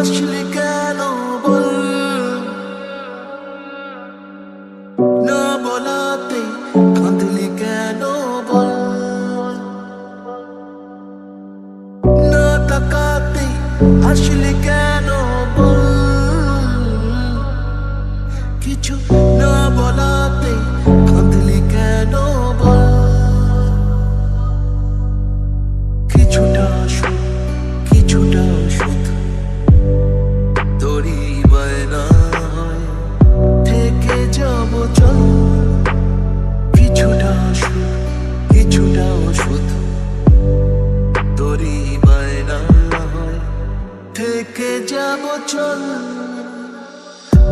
আসলে কেন বল না বলাতে কাঁদলি কেন বল না তাকাতে আসলে কেন বল কিছু না বলাতে কাঁদলি কেন বল কিছুটা সুখ কিছুটা সুখ তোরই বায়নায় থেকে যাব চল কিছুটা সুখ কিছুটা ওষুধ তোরই বায়নায় থেকে যাব চল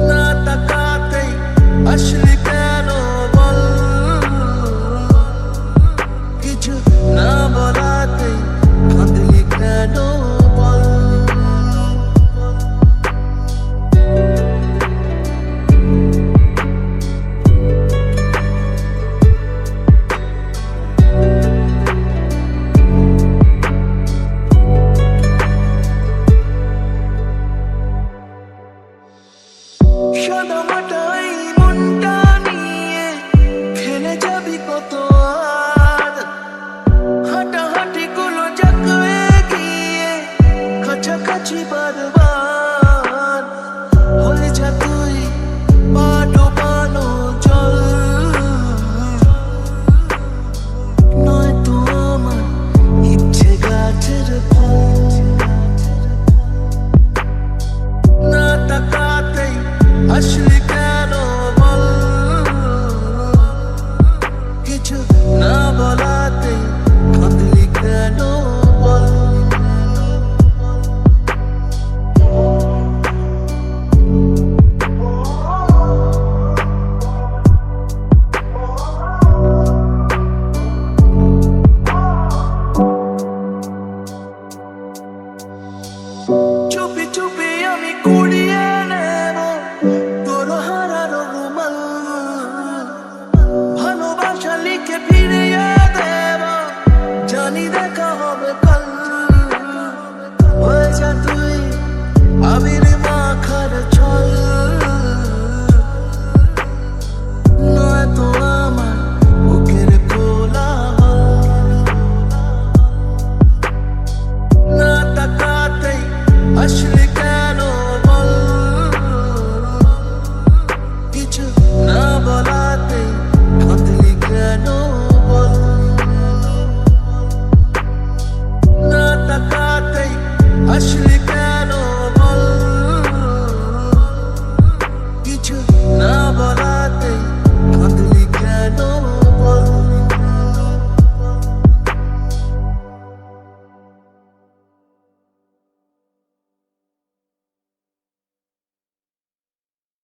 না তাকাতে আসলে কেন বল কিছু না বলাতে কাঁদলি কেন বল সাদামাটাই মনটা নিয়ে খেলে যাবি কত আর হাঁটাহাঁটি গুলো জাগবে গিয়ে কাছাকাছি বারবার হয়ে যা তুই পা ডোবানো জল নয় তো আমার ইচ্ছে গাছের ফল না তাকাতেই আসলে কেন বল কিছু না বলাতে কাঁদলি কেন বল চুপি চুপি আমি কুড়িয়ে নেব তোর হারানো রুমাল ভালোবাসা লিখে ফিরিয়ে দেব জানি দেখা হবে কাল হয়ে যা তুই আবির মাখার ছল নয় তো আমার বুকের কোলাহল না তাকাতেই আসলে কেন বল কিছু না বলাতে কাঁদলি কেন বল না তাকাতেই আসলে কেন